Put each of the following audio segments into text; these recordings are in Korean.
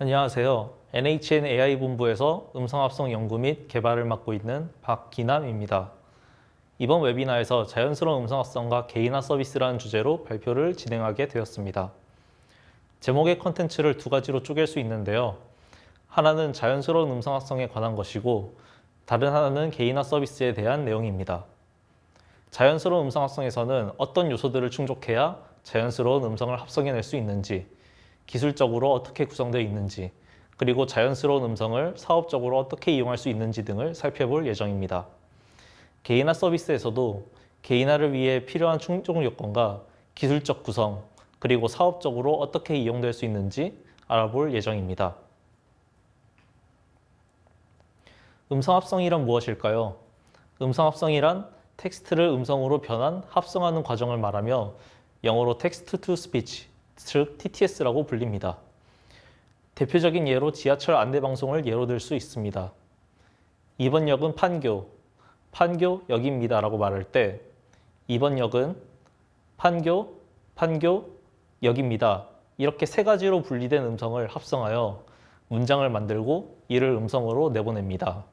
안녕하세요. NHN AI 본부에서 음성합성 연구 및 개발을 맡고 있는 박기남입니다. 이번 웨비나에서 자연스러운 음성합성과 개인화 서비스라는 주제로 발표를 진행하게 되었습니다. 제목의 컨텐츠를 두 가지로 쪼갤 수 있는데요. 하나는 자연스러운 음성합성에 관한 것이고 다른 하나는 개인화 서비스에 대한 내용입니다. 자연스러운 음성합성에서는 어떤 요소들을 충족해야 자연스러운 음성을 합성해낼 수 있는지, 기술적으로 어떻게 구성되어 있는지, 그리고 자연스러운 음성을 사업적으로 어떻게 이용할 수 있는지 등을 살펴볼 예정입니다. 개인화 서비스에서도 개인화를 위해 필요한 충족 요건과 기술적 구성, 그리고 사업적으로 어떻게 이용될 수 있는지 알아볼 예정입니다. 음성합성이란 무엇일까요? 음성합성이란 텍스트를 음성으로 변환, 합성하는 과정을 말하며 영어로 텍스트 투 스피치, 즉 TTS라고 불립니다. 대표적인 예로 지하철 안내방송을 예로 들 수 있습니다. 이번 역은 판교, 역입니다 라고 말할 때 이번 역은 판교, 역입니다. 이렇게 세 가지로 분리된 음성을 합성하여 문장을 만들고 이를 음성으로 내보냅니다.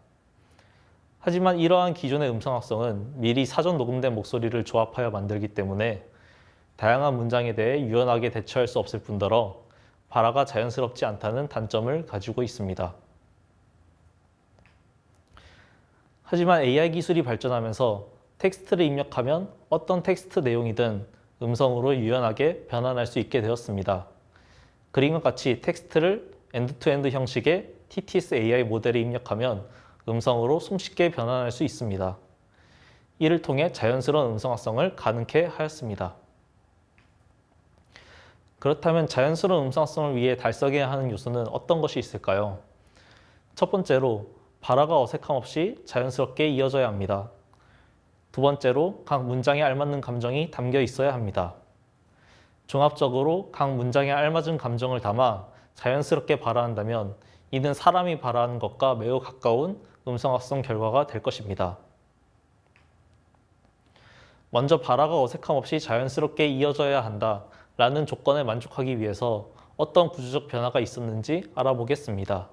하지만 이러한 기존의 음성 합성은 미리 사전 녹음된 목소리를 조합하여 만들기 때문에 다양한 문장에 대해 유연하게 대처할 수 없을 뿐더러 발화가 자연스럽지 않다는 단점을 가지고 있습니다. 하지만 AI 기술이 발전하면서 텍스트를 입력하면 어떤 텍스트 내용이든 음성으로 유연하게 변환할 수 있게 되었습니다. 그림과 같이 텍스트를 엔드-투-엔드 형식의 TTS AI 모델에 입력하면 음성으로 손쉽게 변환할 수 있습니다. 이를 통해 자연스러운 음성 합성을 가능케 하였습니다. 그렇다면 자연스러운 음성성을 위해 달성해야 하는 요소는 어떤 것이 있을까요? 첫 번째로 발화가 어색함 없이 자연스럽게 이어져야 합니다. 두 번째로 각 문장에 알맞는 감정이 담겨 있어야 합니다. 종합적으로 각 문장에 알맞은 감정을 담아 자연스럽게 발화한다면 이는 사람이 발화하는 것과 매우 가까운 음성합성 결과가 될 것입니다. 먼저 발화가 어색함 없이 자연스럽게 이어져야 한다 라는 조건에 만족하기 위해서 어떤 구조적 변화가 있었는지 알아보겠습니다.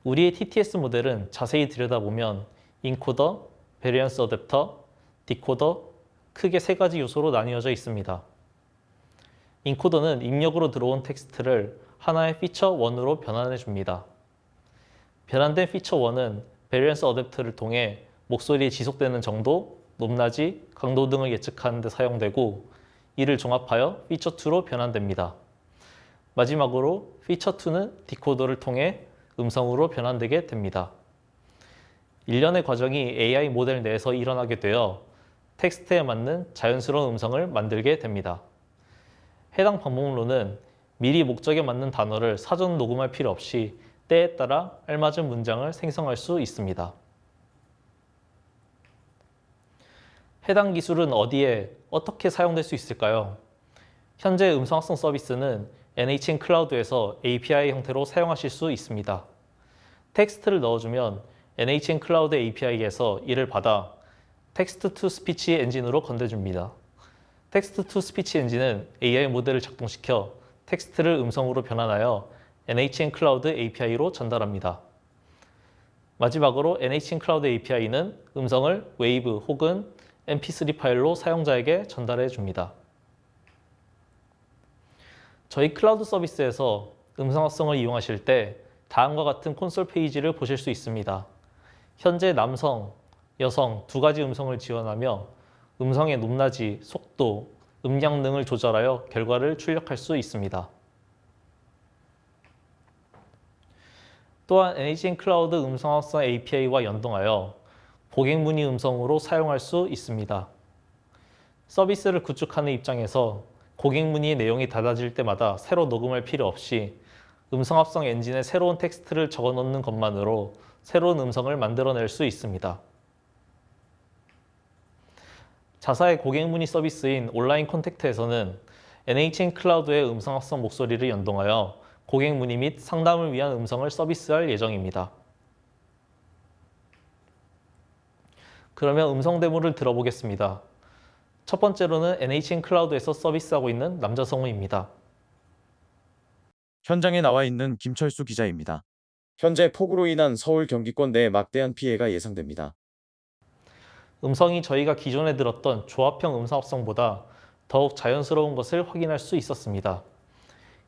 우리의 TTS 모델은 자세히 들여다보면 인코더, 베리언스 어댑터, 디코더 크게 세 가지 요소로 나뉘어져 있습니다. 인코더는 입력으로 들어온 텍스트를 하나의 피처 1으로 변환해 줍니다. 변환된 피처 1은 베리언스 어댑터를 통해 목소리에 지속되는 정도, 높낮이, 강도 등을 예측하는 데 사용되고 이를 종합하여 피처 2로 변환됩니다. 마지막으로 피처 2는 디코더를 통해 음성으로 변환되게 됩니다. 일련의 과정이 AI 모델 내에서 일어나게 되어 텍스트에 맞는 자연스러운 음성을 만들게 됩니다. 해당 방법론은 미리 목적에 맞는 단어를 사전 녹음할 필요 없이 때에 따라 알맞은 문장을 생성할 수 있습니다. 해당 기술은 어디에 어떻게 사용될 수 있을까요? 현재 음성 합성 서비스는 NHN 클라우드에서 API 형태로 사용하실 수 있습니다. 텍스트를 넣어주면 NHN 클라우드 API에서 이를 받아 텍스트 투 스피치 엔진으로 건네줍니다. 텍스트 투 스피치 엔진은 AI 모델을 작동시켜 텍스트를 음성으로 변환하여 NHN 클라우드 API로 전달합니다. 마지막으로 NHN 클라우드 API는 음성을 웨이브 혹은 mp3 파일로 사용자에게 전달해 줍니다. 저희 클라우드 서비스에서 음성 합성을 이용하실 때 다음과 같은 콘솔 페이지를 보실 수 있습니다. 현재 남성, 여성 두 가지 음성을 지원하며 음성의 높낮이, 속도, 음량 등을 조절하여 결과를 출력할 수 있습니다. 또한 NHN 클라우드 음성 합성 API와 연동하여 고객 문의 음성으로 사용할 수 있습니다. 서비스를 구축하는 입장에서 고객 문의의 내용이 달라질 때마다 새로 녹음할 필요 없이 음성 합성 엔진에 새로운 텍스트를 적어 넣는 것만으로 새로운 음성을 만들어낼 수 있습니다. 자사의 고객 문의 서비스인 온라인 콘택트에서는 NHN 클라우드의 음성 합성 목소리를 연동하여 고객 문의 및 상담을 위한 음성을 서비스할 예정입니다. 그러면 음성 데모를 들어보겠습니다. 첫 번째로는 NHN 클라우드에서 서비스하고 있는 남자 성우입니다. 현장에 나와 있는 김철수 기자입니다. 현재 폭우로 인한 서울 경기권 내 막대한 피해가 예상됩니다. 음성이 저희가 기존에 들었던 조합형 음성합성보다 더욱 자연스러운 것을 확인할 수 있었습니다.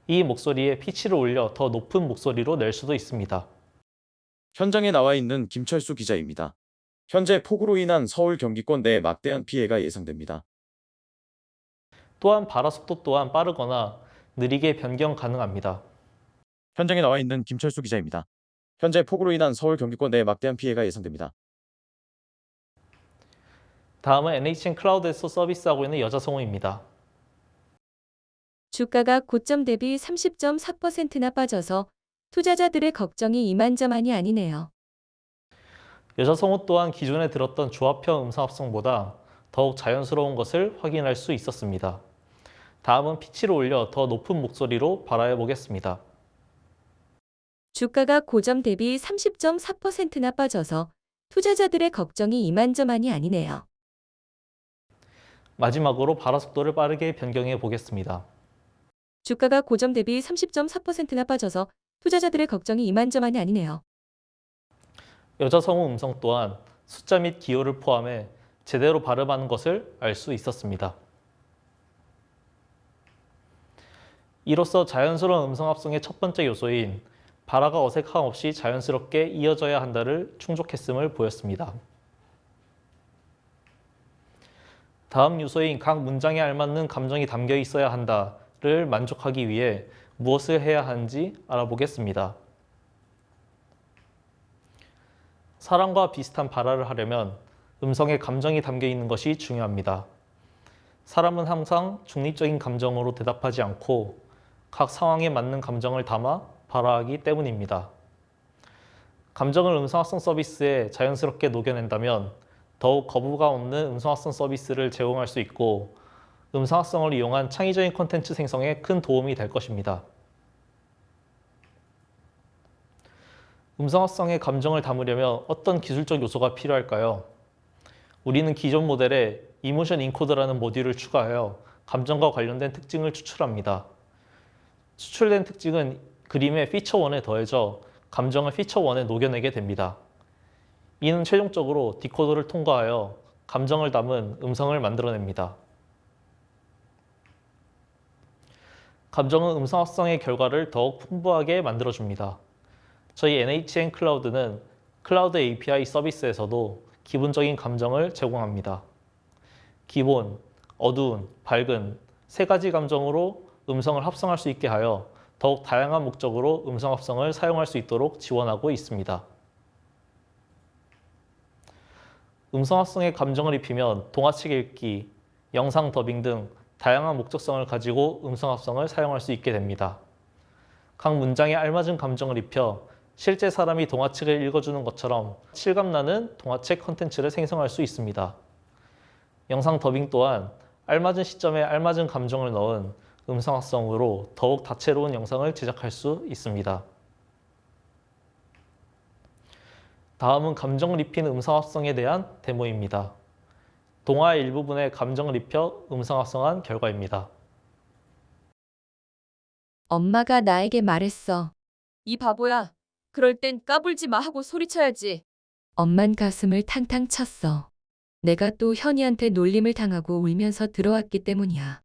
이 목소리에 피치를 올려 더 높은 목소리로 낼 수도 있습니다. 현장에 나와 있는 김철수 기자입니다. 현재 폭우로 인한 서울 경기권 내 막대한 피해가 예상됩니다. 또한 발화 속도 또한 빠르거나 느리게 변경 가능합니다. 현장에 나와 있는 김철수 기자입니다. 현재 폭우로 인한 서울 경기권 내 막대한 피해가 예상됩니다. 다음은 NHN 클라우드에서 서비스하고 있는 여자성우입니다. 주가가 고점 대비 30.4%나 빠져서 투자자들의 걱정이 이만저만이 아니네요. 여자성우 또한 기존에 들었던 조합형 음성합성보다 더욱 자연스러운 것을 확인할 수 있었습니다. 다음은 피치를 올려 더 높은 목소리로 발화해 보겠습니다. 주가가 고점 대비 30.4%나 빠져서 투자자들의 걱정이 이만저만이 아니네요. 마지막으로 발화 속도를 빠르게 변경해 보겠습니다. 주가가 고점 대비 30.4%나 빠져서 투자자들의 걱정이 이만저만이 아니네요. 여자성우 음성 또한 숫자 및 기호를 포함해 제대로 발음하는 것을 알 수 있었습니다. 이로써 자연스러운 음성 합성의 첫 번째 요소인 발화가 어색함 없이 자연스럽게 이어져야 한다를 충족했음을 보였습니다. 다음 요소인 각 문장에 알맞는 감정이 담겨 있어야 한다를 만족하기 위해 무엇을 해야 하는지 알아보겠습니다. 사랑과 비슷한 발화를 하려면 음성에 감정이 담겨 있는 것이 중요합니다. 사람은 항상 중립적인 감정으로 대답하지 않고 각 상황에 맞는 감정을 담아 발화하기 때문입니다. 감정을 음성합성 서비스에 자연스럽게 녹여낸다면 더욱 거부감 없는 음성합성 서비스를 제공할 수 있고 음성합성을 이용한 창의적인 콘텐츠 생성에 큰 도움이 될 것입니다. 음성합성의 감정을 담으려면 어떤 기술적 요소가 필요할까요? 우리는 기존 모델에 이모션 인코더라는 모듈을 추가하여 감정과 관련된 특징을 추출합니다. 추출된 특징은 그림의 피처 1에 더해져 감정을 피처 1에 녹여내게 됩니다. 이는 최종적으로 디코더를 통과하여 감정을 담은 음성을 만들어냅니다. 감정은 음성 합성의 결과를 더욱 풍부하게 만들어줍니다. 저희 NHN 클라우드는 클라우드 API 서비스에서도 기본적인 감정을 제공합니다. 기본, 어두운, 밝은 세 가지 감정으로 음성을 합성할 수 있게 하여 더욱 다양한 목적으로 음성 합성을 사용할 수 있도록 지원하고 있습니다. 음성 합성에 감정을 입히면 동화책 읽기, 영상 더빙 등 다양한 목적성을 가지고 음성 합성을 사용할 수 있게 됩니다. 각 문장에 알맞은 감정을 입혀 실제 사람이 동화책을 읽어주는 것처럼 실감나는 동화책 콘텐츠를 생성할 수 있습니다. 영상 더빙 또한 알맞은 시점에 알맞은 감정을 넣은 음성 합성으로 더욱 다채로운 영상을 제작할 수 있습니다. 다음은 감정을 입힌 음성 합성에 대한 데모입니다. 동화의 일부분에 감정을 입혀 음성 합성한 결과입니다. 엄마가 나에게 말했어. 이 바보야. 그럴 땐 까불지 마 하고 소리쳐야지. 엄만 가슴을 탕탕 쳤어. 내가 또 현이한테 놀림을 당하고 울면서 들어왔기 때문이야.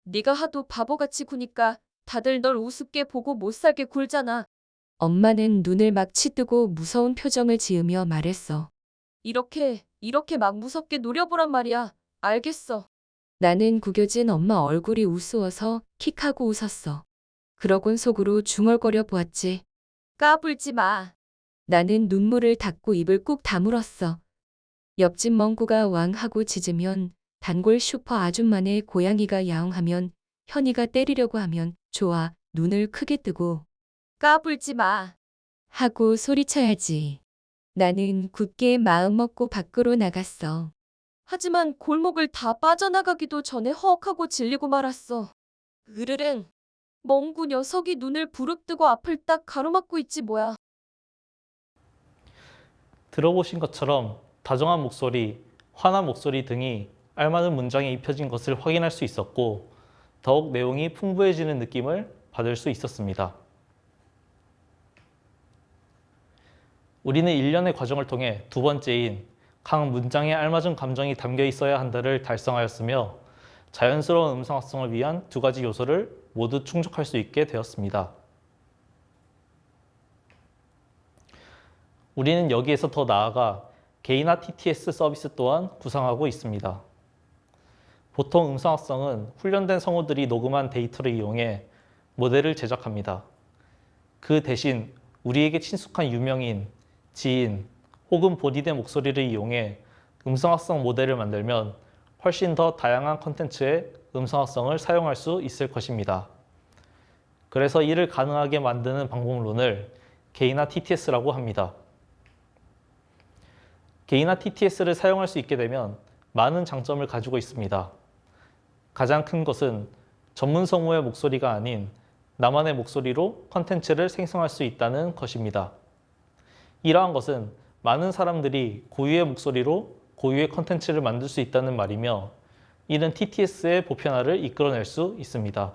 네가 하도 바보같이 구니까 다들 널 우습게 보고 못살게 굴잖아. 엄마는 눈을 막 치뜨고 무서운 표정을 지으며 말했어. 이렇게 막 무섭게 노려보란 말이야. 알겠어. 나는 구겨진 엄마 얼굴이 우스워서 킥하고 웃었어. 그러곤 속으로 중얼거려 보았지. 까불지 마. 나는 눈물을 닦고 입을 꾹 다물었어. 옆집 멍구가 왕하고 짖으면 단골 슈퍼 아줌마네 고양이가 야옹하면 현이가 때리려고 하면 좋아 눈을 크게 뜨고 까불지 마 하고 소리쳐야지. 나는 굳게 마음 먹고 밖으로 나갔어. 하지만 골목을 다 빠져나가기도 전에 허헉하고 질리고 말았어. 으르릉. 멍구 녀석이 눈을 부릅뜨고 앞을 딱 가로막고 있지 뭐야. 들어보신 것처럼 다정한 목소리, 환한 목소리 등이 알맞은 문장에 입혀진 것을 확인할 수 있었고 더욱 내용이 풍부해지는 느낌을 받을 수 있었습니다. 우리는 일련의 과정을 통해 두 번째인 각 문장에 알맞은 감정이 담겨 있어야 한다를 달성하였으며 자연스러운 음성 합성을 위한 두 가지 요소를 모두 충족할 수 있게 되었습니다. 우리는 여기에서 더 나아가 개인화 TTS 서비스 또한 구상하고 있습니다. 보통 음성 합성은 훈련된 성우들이 녹음한 데이터를 이용해 모델을 제작합니다. 그 대신 우리에게 친숙한 유명인, 지인 혹은 본인의 목소리를 이용해 음성 합성 모델을 만들면 훨씬 더 다양한 콘텐츠에 음성 합성을 사용할 수 있을 것입니다. 그래서 이를 가능하게 만드는 방법론을 개인화 TTS라고 합니다. 개인화 TTS를 사용할 수 있게 되면 많은 장점을 가지고 있습니다. 가장 큰 것은 전문 성우의 목소리가 아닌 나만의 목소리로 콘텐츠를 생성할 수 있다는 것입니다. 이러한 것은 많은 사람들이 고유의 목소리로 고유의 콘텐츠를 만들 수 있다는 말이며 이는 TTS의 보편화를 이끌어낼 수 있습니다.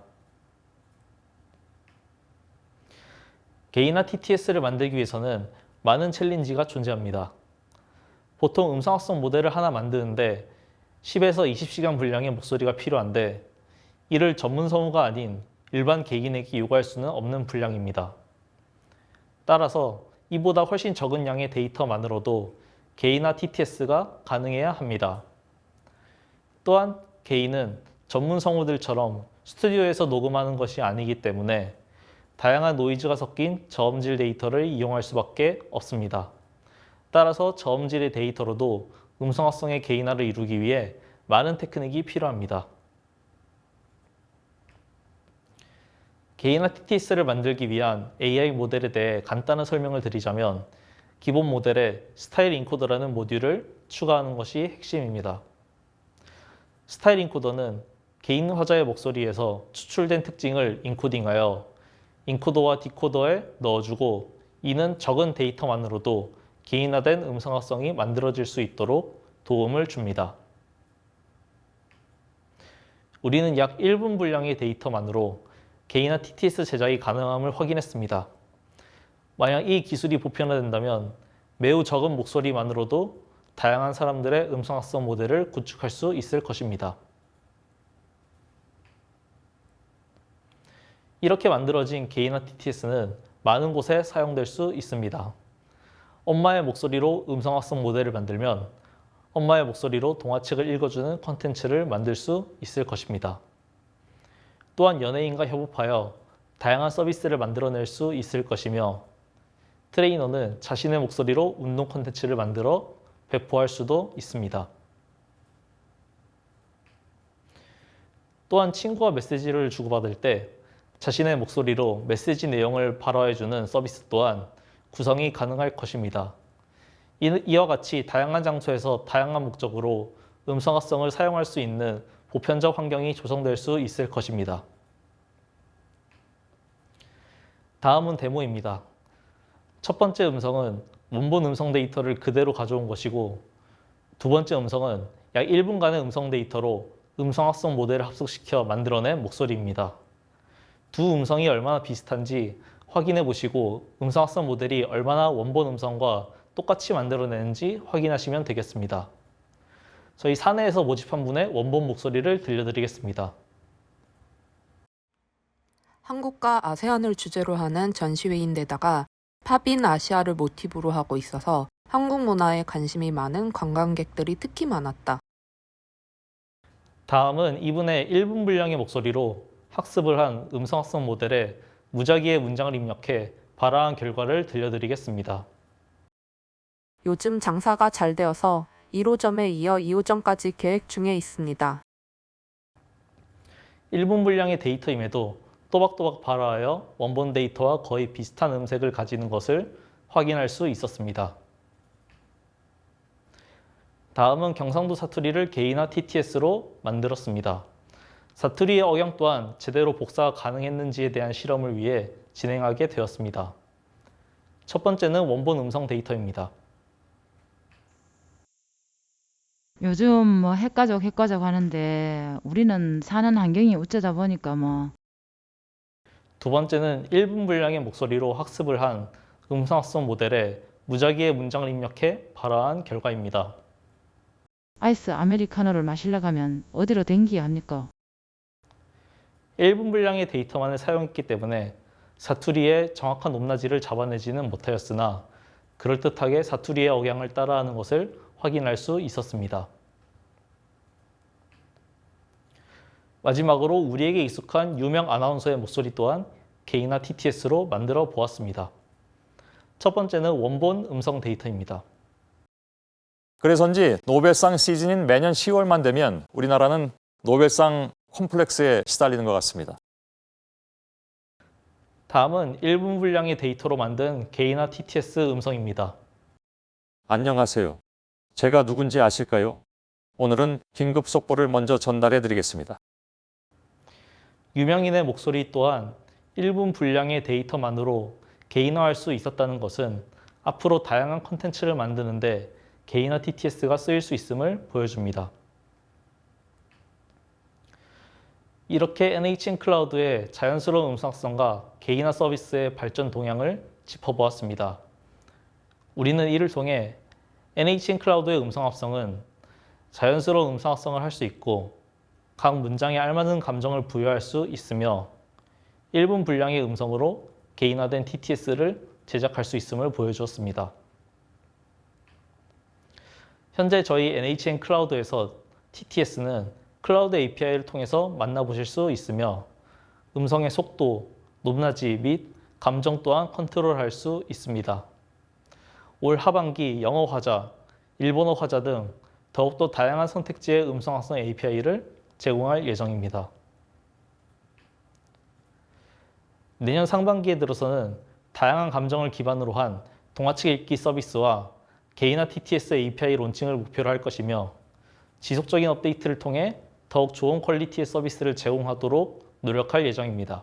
개인화 TTS를 만들기 위해서는 많은 챌린지가 존재합니다. 보통 음성 합성 모델을 하나 만드는데 10에서 20시간 분량의 목소리가 필요한데 이를 전문 성우가 아닌 일반 개인에게 요구할 수는 없는 분량입니다. 따라서 이보다 훨씬 적은 양의 데이터만으로도 개인화 TTS가 가능해야 합니다. 또한 개인은 전문 성우들처럼 스튜디오에서 녹음하는 것이 아니기 때문에 다양한 노이즈가 섞인 저음질 데이터를 이용할 수밖에 없습니다. 따라서 저음질의 데이터로도 음성 합성의 개인화를 이루기 위해 많은 테크닉이 필요합니다. 개인화 TTS를 만들기 위한 AI 모델에 대해 간단한 설명을 드리자면 기본 모델에 스타일 인코더라는 모듈을 추가하는 것이 핵심입니다. 스타일 인코더는 개인 화자의 목소리에서 추출된 특징을 인코딩하여 인코더와 디코더에 넣어주고 이는 적은 데이터만으로도 개인화된 음성 합성이 만들어질 수 있도록 도움을 줍니다. 우리는 약 1분 분량의 데이터만으로 개인화 TTS 제작이 가능함을 확인했습니다. 만약 이 기술이 보편화된다면 매우 적은 목소리만으로도 다양한 사람들의 음성 합성 모델을 구축할 수 있을 것입니다. 이렇게 만들어진 개인화 TTS는 많은 곳에 사용될 수 있습니다. 엄마의 목소리로 음성 합성 모델을 만들면 엄마의 목소리로 동화책을 읽어주는 콘텐츠를 만들 수 있을 것입니다. 또한 연예인과 협업하여 다양한 서비스를 만들어낼 수 있을 것이며 트레이너는 자신의 목소리로 운동 콘텐츠를 만들어 배포할 수도 있습니다. 또한 친구와 메시지를 주고받을 때 자신의 목소리로 메시지 내용을 발화해주는 서비스 또한 구성이 가능할 것입니다. 이와 같이 다양한 장소에서 다양한 목적으로 음성 합성을 사용할 수 있는 보편적 환경이 조성될 수 있을 것입니다. 다음은 데모입니다. 첫 번째 음성은 원본 음성 데이터를 그대로 가져온 것이고 두 번째 음성은 약 1분간의 음성 데이터로 음성 합성 모델을 합숙시켜 만들어낸 목소리입니다. 두 음성이 얼마나 비슷한지 확인해 보시고 음성 합성 모델이 얼마나 원본 음성과 똑같이 만들어내는지 확인하시면 되겠습니다. 저희 사내에서 모집한 분의 원본 목소리를 들려드리겠습니다. 한국과 아세안을 주제로 하는 전시회인데다가 팝인 아시아를 모티브로 하고 있어서 한국 문화에 관심이 많은 관광객들이 특히 많았다. 다음은 이분의 1분 분량의 목소리로 학습을 한 음성 합성 모델에 무작위의 문장을 입력해 발화한 결과를 들려드리겠습니다. 요즘 장사가 잘 되어서 1호점에 이어 2호점까지 계획 중에 있습니다. 1분 분량의 데이터임에도 또박또박 발화하여 원본 데이터와 거의 비슷한 음색을 가지는 것을 확인할 수 있었습니다. 다음은 경상도 사투리를 개인화 TTS로 만들었습니다. 사투리의 억양 또한 제대로 복사가 가능했는지에 대한 실험을 위해 진행하게 되었습니다. 첫 번째는 원본 음성 데이터입니다. 요즘 뭐 핵가족 하는데 우리는 사는 환경이 어쩌다 보니까 뭐 두 번째는 1분 분량의 목소리로 학습을 한 음성 합성 모델에 무작위의 문장을 입력해 발화한 결과입니다. 아이스 아메리카노를 마시려 가면 어디로 댕기야 합니까? 1분 분량의 데이터만을 사용했기 때문에 사투리의 정확한 높낮이를 잡아내지는 못하였으나 그럴듯하게 사투리의 억양을 따라하는 것을 확인할 수 있었습니다. 마지막으로 우리에게 익숙한 유명 아나운서의 목소리 또한 개인화 TTS로 만들어 보았습니다. 첫 번째는 원본 음성 데이터입니다. 그래서인지 노벨상 시즌인 매년 10월만 되면 우리나라는 노벨상 콤플렉스에 시달리는 것 같습니다. 다음은 1분 분량의 데이터로 만든 개인화 TTS 음성입니다. 안녕하세요. 제가 누군지 아실까요? 오늘은 긴급 속보를 먼저 전달해 드리겠습니다. 유명인의 목소리 또한 1분 분량의 데이터만으로 개인화할 수 있었다는 것은 앞으로 다양한 콘텐츠를 만드는데 개인화 TTS가 쓰일 수 있음을 보여줍니다. 이렇게 NHN 클라우드의 자연스러운 음성학습과 개인화 서비스의 발전 동향을 짚어보았습니다. 우리는 이를 통해 NHN 클라우드의 음성합성은 자연스러운 음성합성을 할 수 있고 각 문장에 알맞은 감정을 부여할 수 있으며 1분 분량의 음성으로 개인화된 TTS를 제작할 수 있음을 보여주었습니다. 현재 저희 NHN 클라우드에서 TTS는 클라우드 API를 통해서 만나보실 수 있으며 음성의 속도, 높낮이 및 감정 또한 컨트롤할 수 있습니다. 올 하반기 영어 화자, 일본어 화자 등 더욱더 다양한 선택지의 음성 학습 API를 제공할 예정입니다. 내년 상반기에 들어서는 다양한 감정을 기반으로 한 동화책 읽기 서비스와 개인화 TTS API 론칭을 목표로 할 것이며 지속적인 업데이트를 통해 더욱 좋은 퀄리티의 서비스를 제공하도록 노력할 예정입니다.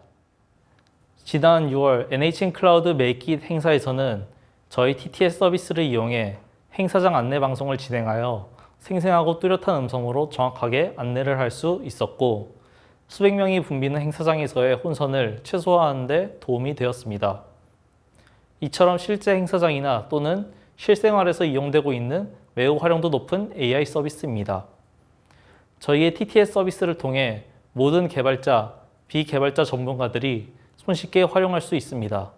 지난 6월 NHN 클라우드 Make It 행사에서는 저희 TTS 서비스를 이용해 행사장 안내 방송을 진행하여 생생하고 뚜렷한 음성으로 정확하게 안내를 할 수 있었고 수백 명이 붐비는 행사장에서의 혼선을 최소화하는 데 도움이 되었습니다. 이처럼 실제 행사장이나 또는 실생활에서 이용되고 있는 매우 활용도 높은 AI 서비스입니다. 저희의 TTS 서비스를 통해 모든 개발자, 비개발자 전문가들이 손쉽게 활용할 수 있습니다.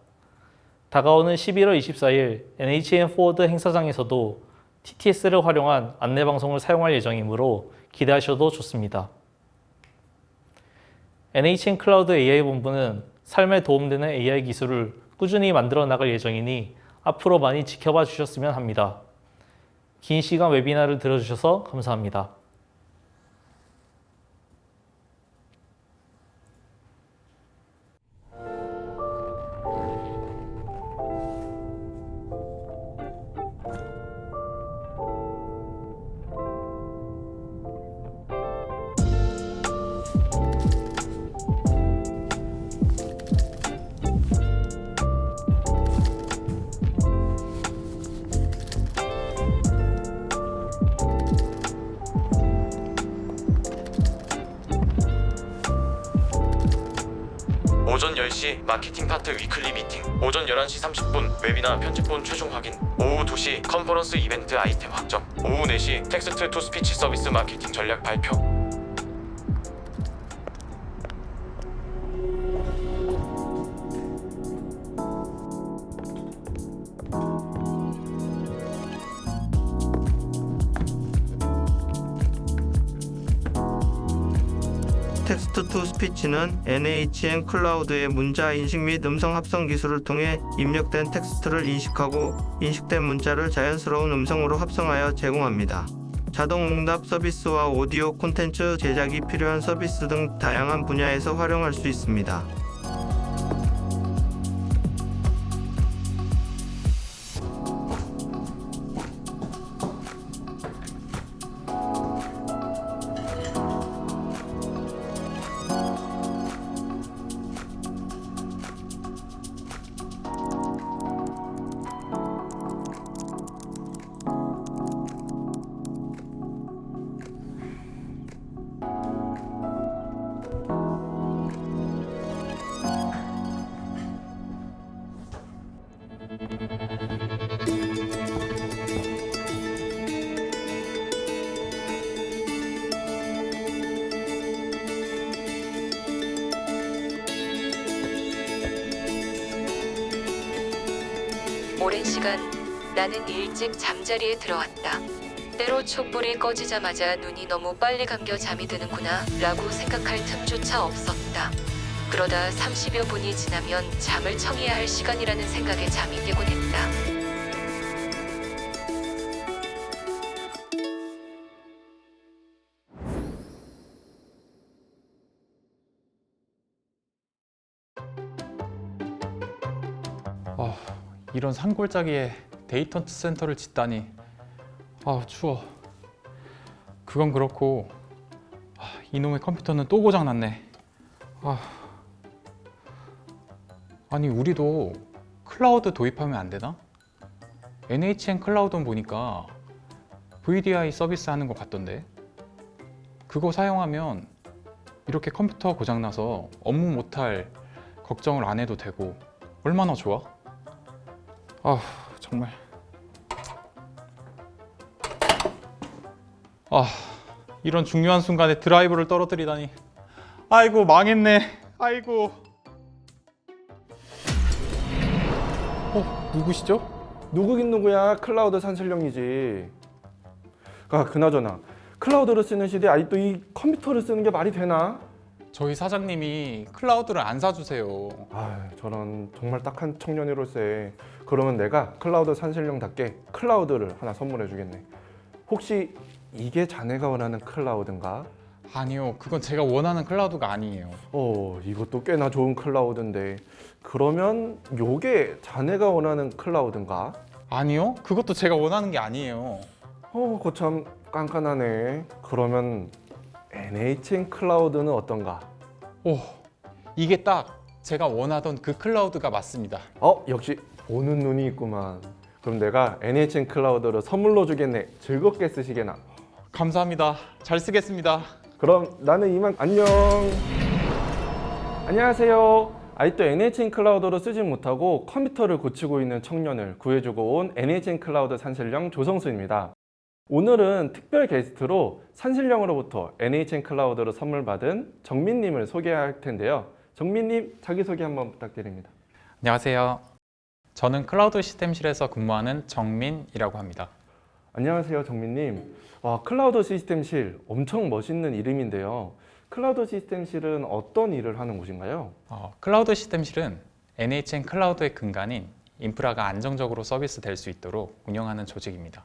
다가오는 11월 24일 NHN 포워드 행사장에서도 TTS를 활용한 안내방송을 사용할 예정이므로 기대하셔도 좋습니다. NHN 클라우드 AI 본부는 삶에 도움되는 AI 기술을 꾸준히 만들어 나갈 예정이니 앞으로 많이 지켜봐 주셨으면 합니다. 긴 시간 웨비나를 들어주셔서 감사합니다. 오전 10시 마케팅 파트 위클리 미팅, 오전 11시 30분 웨비나 편집본 최종 확인, 오후 2시 컨퍼런스 이벤트 아이템 확정, 오후 4시 텍스트 투 스피치 서비스 마케팅 전략 발표. 텍스트 투 스피치는 NHN 클라우드의 문자 인식 및 음성 합성 기술을 통해 입력된 텍스트를 인식하고 인식된 문자를 자연스러운 음성으로 합성하여 제공합니다. 자동 응답 서비스와 오디오 콘텐츠 제작이 필요한 서비스 등 다양한 분야에서 활용할 수 있습니다. 오랜 시간 나는 일찍 잠자리에 들어왔다. 때로 촛불이 꺼지자마자 눈이 너무 빨리 감겨 잠이 드는구나 라고 생각할 틈조차 없었다. 그러다 30여 분이 지나면 잠을 청해야 할 시간이라는 생각에 잠이 깨곤 했다. 이런 산골짜기에 데이터 센터를 짓다니. 추워. 그건 그렇고 이놈의 컴퓨터는 또 고장났네. 아니 우리도 클라우드 도입하면 안 되나? NHN 클라우드는 보니까 VDI 서비스 하는 것 같던데. 그거 사용하면 이렇게 컴퓨터 고장나서 업무 못할 걱정을 안 해도 되고 얼마나 좋아? 정말. 이런 중요한 순간에 드라이브를 떨어뜨리다니. 아이고 망했네. 아이고. 누구시죠? 누구긴 누구야. 클라우드 산실령이지. 그나저나 클라우드를 쓰는 시대에 아직도 이 컴퓨터를 쓰는 게 말이 되나? 저희 사장님이 클라우드를 안 사주세요. 저런 정말 딱한 청년으로서의. 그러면 내가 클라우드 산실령답게 클라우드를 하나 선물해 주겠네. 혹시 이게 자네가 원하는 클라우드인가? 아니요, 그건 제가 원하는 클라우드가 아니에요. 이것도 꽤나 좋은 클라우드인데. 그러면 요게 자네가 원하는 클라우드인가? 아니요, 그것도 제가 원하는 게 아니에요. 거참 깐깐하네. 그러면 NHN 클라우드는 어떤가? 이게 딱 제가 원하던 그 클라우드가 맞습니다. 역시 보는 눈이 있구만. 그럼 내가 NHN 클라우드를 선물로 주겠네. 즐겁게 쓰시게나. 감사합니다. 잘 쓰겠습니다. 그럼 나는 이만. 안녕. 안녕하세요. 아직도 NHN 클라우드로 쓰지 못하고 컴퓨터를 고치고 있는 청년을 구해주고 온 NHN 클라우드 산실령 조성수입니다. 오늘은 특별 게스트로 산실령으로부터 NHN 클라우드로 선물 받은 정민님을 소개할 텐데요. 정민님, 자기소개 한번 부탁드립니다. 안녕하세요. 저는 클라우드 시스템실에서 근무하는 정민이라고 합니다. 안녕하세요, 정민님. 클라우드 시스템실, 엄청 멋있는 이름인데요. 클라우드 시스템실은 어떤 일을 하는 곳인가요? 클라우드 시스템실은 NHN 클라우드의 근간인 인프라가 안정적으로 서비스될 수 있도록 운영하는 조직입니다.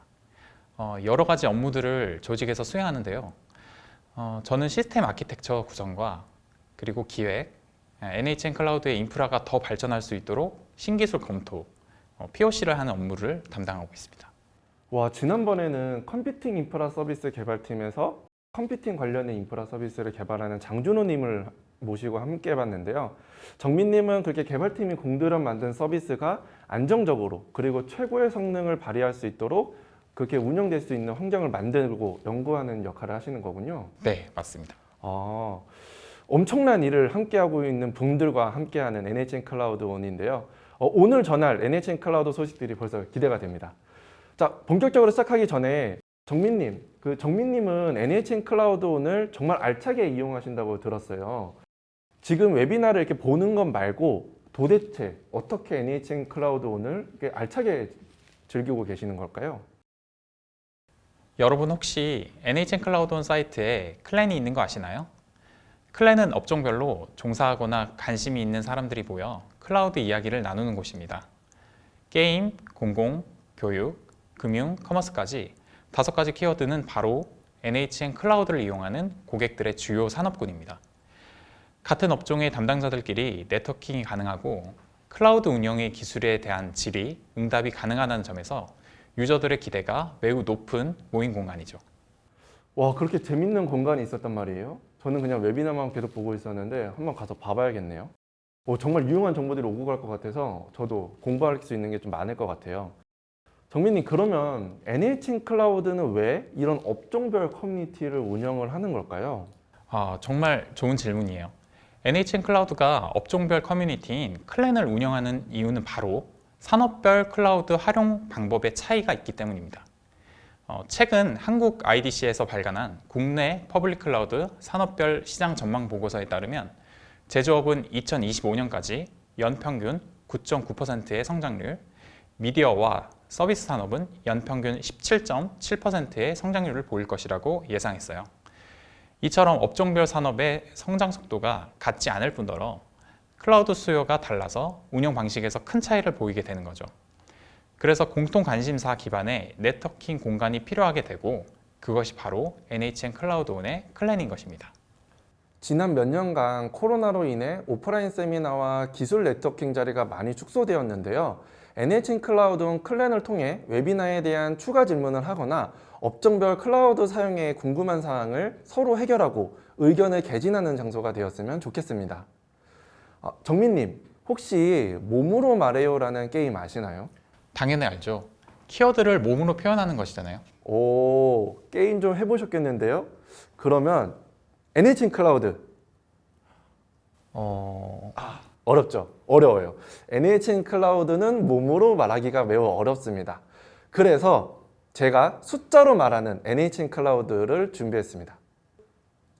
여러 가지 업무들을 조직에서 수행하는데요. 저는 시스템 아키텍처 구성과 그리고 기획, NHN 클라우드의 인프라가 더 발전할 수 있도록 신기술 검토, POC를 하는 업무를 담당하고 있습니다. 지난번에는 컴퓨팅 인프라 서비스 개발팀에서 컴퓨팅 관련된 인프라 서비스를 개발하는 장준호님을 모시고 함께 해봤는데요. 정민님은 그렇게 개발팀이 공들여 만든 서비스가 안정적으로 그리고 최고의 성능을 발휘할 수 있도록 그렇게 운영될 수 있는 환경을 만들고 연구하는 역할을 하시는 거군요. 네, 맞습니다. 엄청난 일을 함께하고 있는 분들과 함께하는 NHN 클라우드 원인데요. 오늘 전할 NHN 클라우드 소식들이 벌써 기대가 됩니다. 자, 본격적으로 시작하기 전에 정민님, 정민님은 NHN 클라우드 원을 정말 알차게 이용하신다고 들었어요. 지금 웨비나를 이렇게 보는 것 말고 도대체 어떻게 NHN 클라우드 원을 이렇게 알차게 즐기고 계시는 걸까요? 여러분 혹시 NHN 클라우드 원 사이트에 클랜이 있는 거 아시나요? 클랜은 업종별로 종사하거나 관심이 있는 사람들이 모여 클라우드 이야기를 나누는 곳입니다. 게임, 공공, 교육, 금융, 커머스까지 5가지 키워드는 바로 NHN 클라우드를 이용하는 고객들의 주요 산업군입니다. 같은 업종의 담당자들끼리 네트워킹이 가능하고 클라우드 운영의 기술에 대한 질의, 응답이 가능하다는 점에서 유저들의 기대가 매우 높은 모임 공간이죠. 그렇게 재밌는 공간이 있었단 말이에요? 저는 그냥 웨비나만 계속 보고 있었는데 한번 가서 봐봐야겠네요. 정말 유용한 정보들이 오고 갈 것 같아서 저도 공부할 수 있는 게 좀 많을 것 같아요. 정민님, 그러면 NHN 클라우드는 왜 이런 업종별 커뮤니티를 운영을 하는 걸까요? 정말 좋은 질문이에요. NHN 클라우드가 업종별 커뮤니티인 클랜을 운영하는 이유는 바로 산업별 클라우드 활용 방법의 차이가 있기 때문입니다. 최근 한국 IDC에서 발간한 국내 퍼블릭 클라우드 산업별 시장 전망 보고서에 따르면 제조업은 2025년까지 연평균 9.9%의 성장률, 미디어와 서비스 산업은 연평균 17.7%의 성장률을 보일 것이라고 예상했어요. 이처럼 업종별 산업의 성장 속도가 같지 않을 뿐더러 클라우드 수요가 달라서 운영 방식에서 큰 차이를 보이게 되는 거죠. 그래서 공통 관심사 기반의 네트워킹 공간이 필요하게 되고 그것이 바로 NHN 클라우드온의 클랜인 것입니다. 지난 몇 년간 코로나로 인해 오프라인 세미나와 기술 네트워킹 자리가 많이 축소되었는데요. NHN 클라우드온 클랜을 통해 웨비나에 대한 추가 질문을 하거나 업종별 클라우드 사용에 궁금한 사항을 서로 해결하고 의견을 개진하는 장소가 되었으면 좋겠습니다. 정민님, 혹시 몸으로 말해요라는 게임 아시나요? 당연히 알죠. 키워드를 몸으로 표현하는 것이잖아요. 오, 게임 좀 해보셨겠는데요? 그러면 NHN 클라우드 어렵죠? 어려워요. NHN 클라우드는 몸으로 말하기가 매우 어렵습니다. 그래서 제가 숫자로 말하는 NHN 클라우드를 준비했습니다.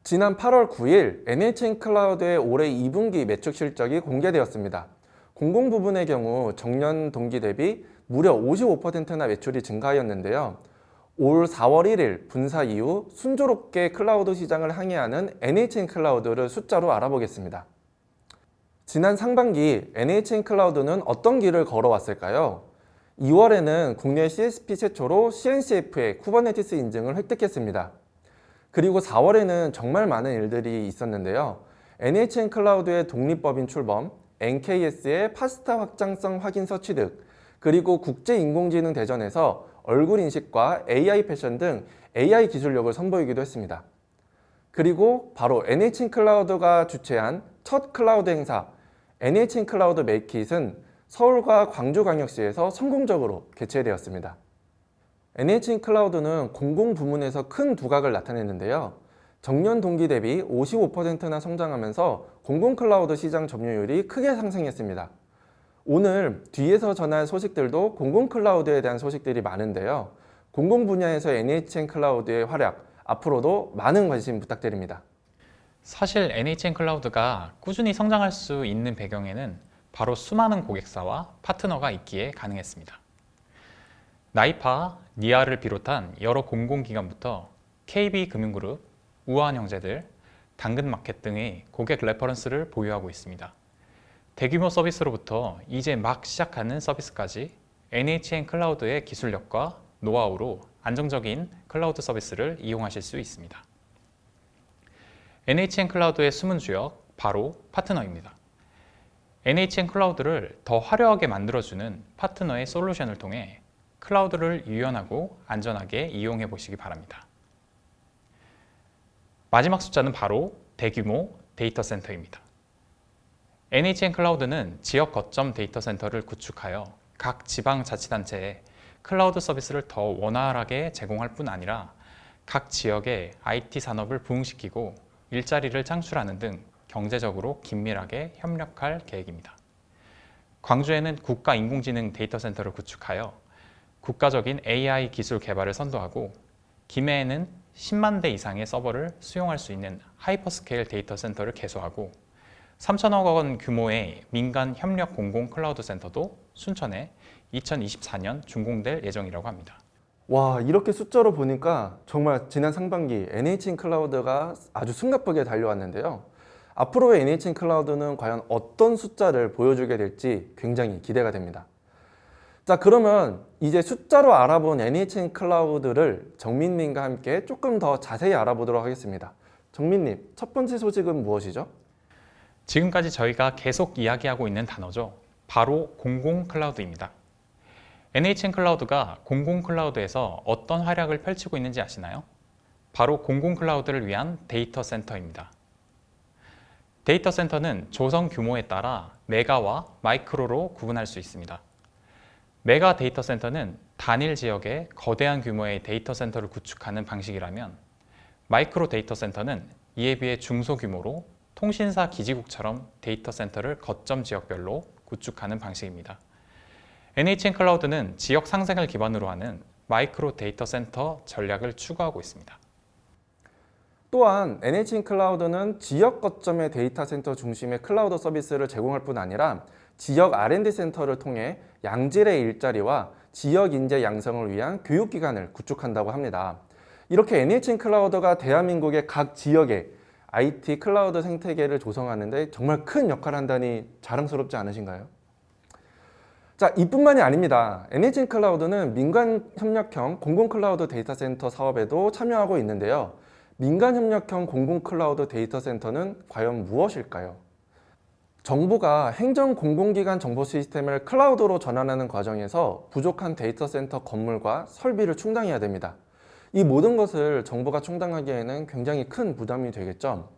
지난 8월 9일 NHN 클라우드의 올해 2분기 매출 실적이 공개되었습니다. 공공 부분의 경우 전년 동기 대비 무려 55%나 매출이 증가하였는데요. 올 4월 1일 분사 이후 순조롭게 클라우드 시장을 항해하는 NHN 클라우드를 숫자로 알아보겠습니다. 지난 상반기 NHN 클라우드는 어떤 길을 걸어왔을까요? 2월에는 국내 CSP 최초로 CNCF의 쿠버네티스 인증을 획득했습니다. 그리고 4월에는 정말 많은 일들이 있었는데요. NHN 클라우드의 독립법인 출범, NKS의 파스타 확장성 확인서 취득, 그리고 국제인공지능 대전에서 얼굴 인식과 AI 패션 등 AI 기술력을 선보이기도 했습니다. 그리고 바로 NHN 클라우드가 주최한 첫 클라우드 행사 NHN 클라우드 메이킷은 서울과 광주광역시에서 성공적으로 개최되었습니다. NHN 클라우드는 공공 부문에서 큰 두각을 나타냈는데요. 전년 동기 대비 55%나 성장하면서 공공 클라우드 시장 점유율이 크게 상승했습니다. 오늘 뒤에서 전할 소식들도 공공 클라우드에 대한 소식들이 많은데요. 공공 분야에서 NHN 클라우드의 활약, 앞으로도 많은 관심 부탁드립니다. 사실 NHN 클라우드가 꾸준히 성장할 수 있는 배경에는 바로 수많은 고객사와 파트너가 있기에 가능했습니다. 나이파, 니아를 비롯한 여러 공공기관부터 KB금융그룹, 우한형제들, 당근마켓 등의 고객 레퍼런스를 보유하고 있습니다. 대규모 서비스로부터 이제 막 시작하는 서비스까지 NHN 클라우드의 기술력과 노하우로 안정적인 클라우드 서비스를 이용하실 수 있습니다. NHN 클라우드의 숨은 주역, 바로 파트너입니다. NHN 클라우드를 더 화려하게 만들어주는 파트너의 솔루션을 통해 클라우드를 유연하고 안전하게 이용해 보시기 바랍니다. 마지막 숫자는 바로 대규모 데이터 센터입니다. NHN 클라우드는 지역 거점 데이터 센터를 구축하여 각 지방자치단체에 클라우드 서비스를 더 원활하게 제공할 뿐 아니라 각 지역의 IT 산업을 부흥시키고 일자리를 창출하는 등 경제적으로 긴밀하게 협력할 계획입니다. 광주에는 국가인공지능 데이터 센터를 구축하여 국가적인 AI 기술 개발을 선도하고 김해에는 10만 대 이상의 서버를 수용할 수 있는 하이퍼스케일 데이터 센터를 개소하고 3천억 원 규모의 민간 협력 공공 클라우드 센터도 순천에 2024년 준공될 예정이라고 합니다. 와, 이렇게 숫자로 보니까 정말 지난 상반기 NHN 클라우드가 아주 숨가쁘게 달려왔는데요. 앞으로의 NHN 클라우드는 과연 어떤 숫자를 보여주게 될지 굉장히 기대가 됩니다. 자, 그러면 이제 숫자로 알아본 NHN 클라우드를 정민님과 함께 조금 더 자세히 알아보도록 하겠습니다. 정민님, 첫 번째 소식은 무엇이죠? 지금까지 저희가 계속 이야기하고 있는 단어죠. 바로 공공 클라우드입니다. NHN 클라우드가 공공 클라우드에서 어떤 활약을 펼치고 있는지 아시나요? 바로 공공 클라우드를 위한 데이터 센터입니다. 데이터 센터는 조성 규모에 따라 메가와 마이크로로 구분할 수 있습니다. 메가 데이터 센터는 단일 지역에 거대한 규모의 데이터 센터를 구축하는 방식이라면 마이크로 데이터 센터는 이에 비해 중소규모로 통신사 기지국처럼 데이터 센터를 거점 지역별로 구축하는 방식입니다. NHN 클라우드는 지역 상생을 기반으로 하는 마이크로 데이터 센터 전략을 추구하고 있습니다. 또한 NHN 클라우드는 지역 거점의 데이터 센터 중심의 클라우드 서비스를 제공할 뿐 아니라 지역 R&D 센터를 통해 양질의 일자리와 지역 인재 양성을 위한 교육기관을 구축한다고 합니다. 이렇게 NHN 클라우드가 대한민국의 각 지역에 IT 클라우드 생태계를 조성하는 데 정말 큰 역할을 한다니 자랑스럽지 않으신가요? 자, 이뿐만이 아닙니다. NHN 클라우드는 민간 협력형 공공 클라우드 데이터 센터 사업에도 참여하고 있는데요. 민간 협력형 공공 클라우드 데이터 센터는 과연 무엇일까요? 정부가 행정 공공기관 정보 시스템을 클라우드로 전환하는 과정에서 부족한 데이터 센터 건물과 설비를 충당해야 됩니다. 이 모든 것을 정부가 충당하기에는 굉장히 큰 부담이 되겠죠.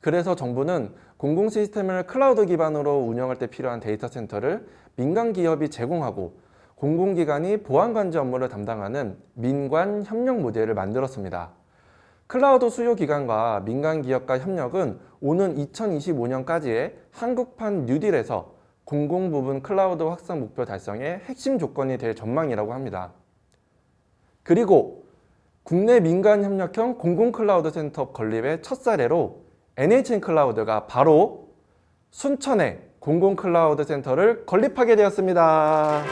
그래서 정부는 공공 시스템을 클라우드 기반으로 운영할 때 필요한 데이터 센터를 민간 기업이 제공하고 공공기관이 보안 관제 업무를 담당하는 민관 협력 모델을 만들었습니다. 클라우드 수요 기관과 민간 기업과 협력은 오는 2025년까지의 한국판 뉴딜에서 공공 부분 클라우드 확산 목표 달성의 핵심 조건이 될 전망이라고 합니다. 그리고 국내 민간 협력형 공공 클라우드 센터 건립의 첫 사례로 NHN 클라우드가 바로 순천에 공공 클라우드 센터를 건립하게 되었습니다.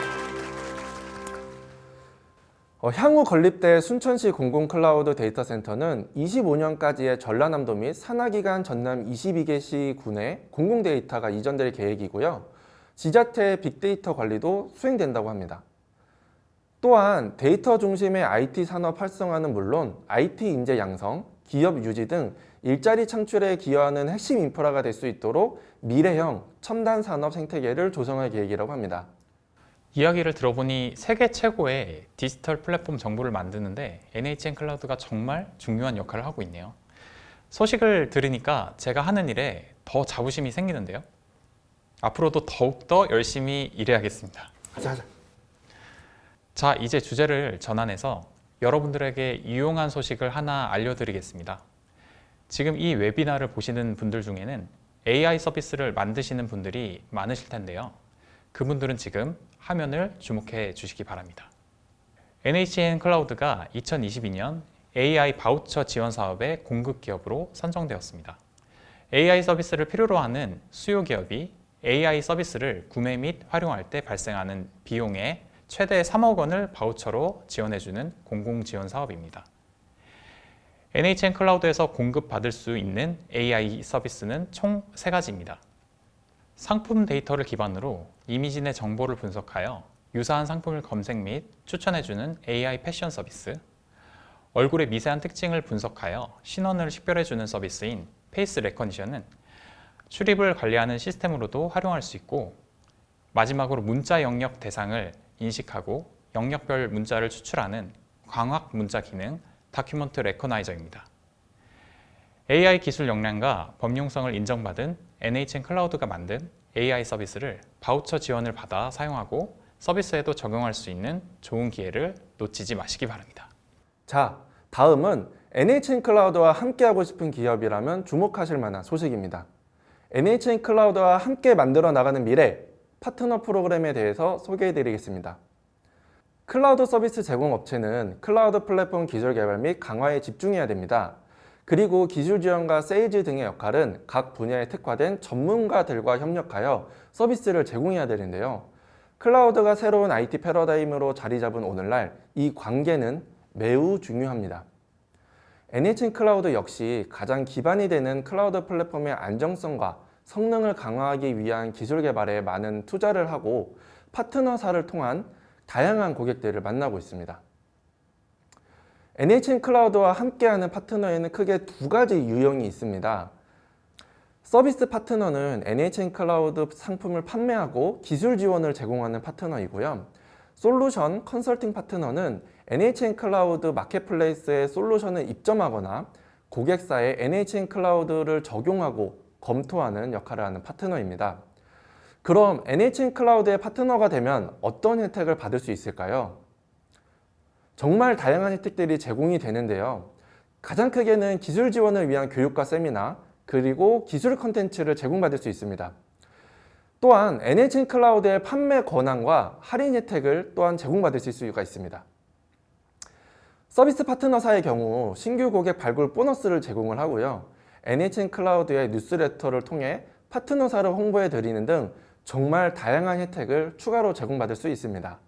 향후 건립될 순천시 공공 클라우드 데이터 센터는 25년까지의 전라남도 및 산하기관 전남 22개 시군에 공공 데이터가 이전될 계획이고요. 지자체 빅데이터 관리도 수행된다고 합니다. 또한 데이터 중심의 IT 산업 활성화는 물론 IT 인재 양성, 기업 유지 등 일자리 창출에 기여하는 핵심 인프라가 될 수 있도록 미래형 첨단 산업 생태계를 조성할 계획이라고 합니다. 이야기를 들어보니 세계 최고의 디지털 플랫폼 정보를 만드는데 NHN 클라우드가 정말 중요한 역할을 하고 있네요. 소식을 들으니까 제가 하는 일에 더 자부심이 생기는데요. 앞으로도 더욱더 열심히 일해야겠습니다. 가자. 자, 이제 주제를 전환해서 여러분들에게 유용한 소식을 하나 알려드리겠습니다. 지금 이 웨비나를 보시는 분들 중에는 AI 서비스를 만드시는 분들이 많으실 텐데요. 그분들은 지금 화면을 주목해 주시기 바랍니다. NHN 클라우드가 2022년 AI 바우처 지원 사업의 공급 기업으로 선정되었습니다. AI 서비스를 필요로 하는 수요 기업이 AI 서비스를 구매 및 활용할 때 발생하는 비용의 최대 3억 원을 바우처로 지원해주는 공공지원 사업입니다. NHN 클라우드에서 공급받을 수 있는 AI 서비스는 총 3가지입니다. 상품 데이터를 기반으로 이미지 내 정보를 분석하여 유사한 상품을 검색 및 추천해주는 AI 패션 서비스, 얼굴의 미세한 특징을 분석하여 신원을 식별해주는 서비스인 페이스 레커니션은 출입을 관리하는 시스템으로도 활용할 수 있고, 마지막으로 문자 영역 대상을 인식하고 영역별 문자를 추출하는 광학 문자 기능 다큐먼트 레커나이저입니다. AI 기술 역량과 범용성을 인정받은 NHN 클라우드가 만든 AI 서비스를 바우처 지원을 받아 사용하고 서비스에도 적용할 수 있는 좋은 기회를 놓치지 마시기 바랍니다. 자, 다음은 NHN 클라우드와 함께하고 싶은 기업이라면 주목하실 만한 소식입니다. NHN 클라우드와 함께 만들어 나가는 미래 파트너 프로그램에 대해서 소개해 드리겠습니다. 클라우드 서비스 제공 업체는 클라우드 플랫폼 기술 개발 및 강화에 집중해야 됩니다. 그리고 기술 지원과 세일즈 등의 역할은 각 분야에 특화된 전문가들과 협력하여 서비스를 제공해야 되는데요. 클라우드가 새로운 IT 패러다임으로 자리 잡은 오늘날 이 관계는 매우 중요합니다. NHN 클라우드 역시 가장 기반이 되는 클라우드 플랫폼의 안정성과 성능을 강화하기 위한 기술 개발에 많은 투자를 하고 파트너사를 통한 다양한 고객들을 만나고 있습니다. NHN 클라우드와 함께하는 파트너에는 크게 2가지 유형이 있습니다. 서비스 파트너는 NHN 클라우드 상품을 판매하고 기술 지원을 제공하는 파트너이고요. 솔루션 컨설팅 파트너는 NHN 클라우드 마켓플레이스에 솔루션을 입점하거나 고객사에 NHN 클라우드를 적용하고 검토하는 역할을 하는 파트너입니다. 그럼 NHN 클라우드의 파트너가 되면 어떤 혜택을 받을 수 있을까요? 정말 다양한 혜택들이 제공이 되는데요. 가장 크게는 기술 지원을 위한 교육과 세미나, 그리고 기술 콘텐츠를 제공받을 수 있습니다. 또한 NHN 클라우드의 판매 권한과 할인 혜택을 또한 제공받을 수가 있습니다. 서비스 파트너사의 경우 신규 고객 발굴 보너스를 제공을 하고요. NHN 클라우드의 뉴스레터를 통해 파트너사를 홍보해 드리는 등 정말 다양한 혜택을 추가로 제공받을 수 있습니다.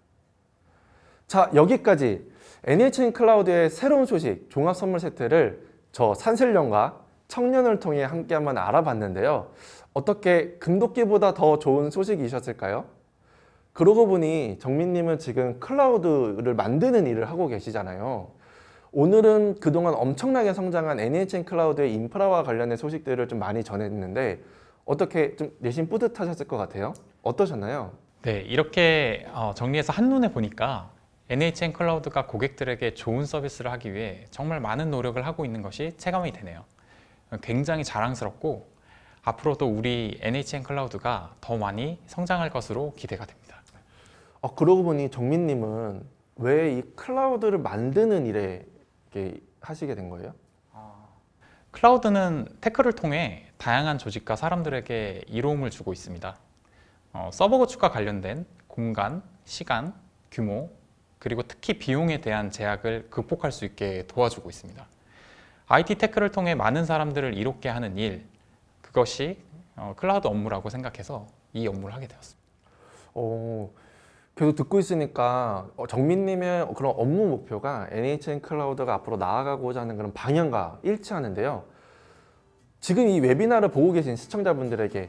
자, 여기까지 NHN 클라우드의 새로운 소식 종합 선물 세트를 저 산슬령과 청년을 통해 함께 한번 알아봤는데요. 어떻게 금도끼보다 더 좋은 소식이셨을까요? 그러고 보니 정민님은 지금 클라우드를 만드는 일을 하고 계시잖아요. 오늘은 그동안 엄청나게 성장한 NHN 클라우드의 인프라와 관련된 소식들을 좀 많이 전했는데 어떻게 좀 내심 뿌듯하셨을 것 같아요? 어떠셨나요? 네, 이렇게 정리해서 한눈에 보니까 NHN 클라우드가 고객들에게 좋은 서비스를 하기 위해 정말 많은 노력을 하고 있는 것이 체감이 되네요. 굉장히 자랑스럽고 앞으로도 우리 NHN 클라우드가 더 많이 성장할 것으로 기대가 됩니다. 그러고 보니 정민님은 왜 이 클라우드를 만드는 일에 이렇게 하시게 된 거예요? 클라우드는 테크를 통해 다양한 조직과 사람들에게 이로움을 주고 있습니다. 서버 구축과 관련된 공간, 시간, 규모, 그리고 특히 비용에 대한 제약을 극복할 수 있게 도와주고 있습니다. IT 테크를 통해 많은 사람들을 이롭게 하는 일, 그것이 클라우드 업무라고 생각해서 이 업무를 하게 되었습니다. 계속 듣고 있으니까 정민님의 그런 업무 목표가 NHN 클라우드가 앞으로 나아가고자 하는 그런 방향과 일치하는데요. 지금 이 웨비나를 보고 계신 시청자분들에게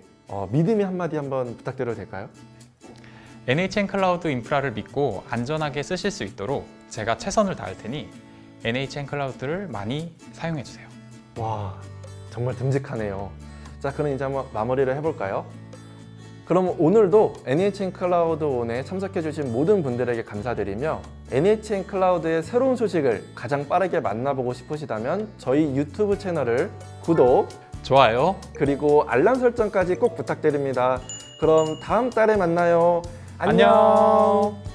믿음의 한마디 한번 부탁드려도 될까요? NHN 클라우드 인프라를 믿고 안전하게 쓰실 수 있도록 제가 최선을 다할 테니 NHN 클라우드를 많이 사용해 주세요. 와, 정말 듬직하네요. 자, 그럼 이제 한번 마무리를 해볼까요? 그럼 오늘도 NHN 클라우드 온에 참석해 주신 모든 분들에게 감사드리며 NHN 클라우드의 새로운 소식을 가장 빠르게 만나보고 싶으시다면 저희 유튜브 채널을 구독, 좋아요. 그리고 알람 설정까지 꼭 부탁드립니다. 그럼 다음 달에 만나요. 안녕.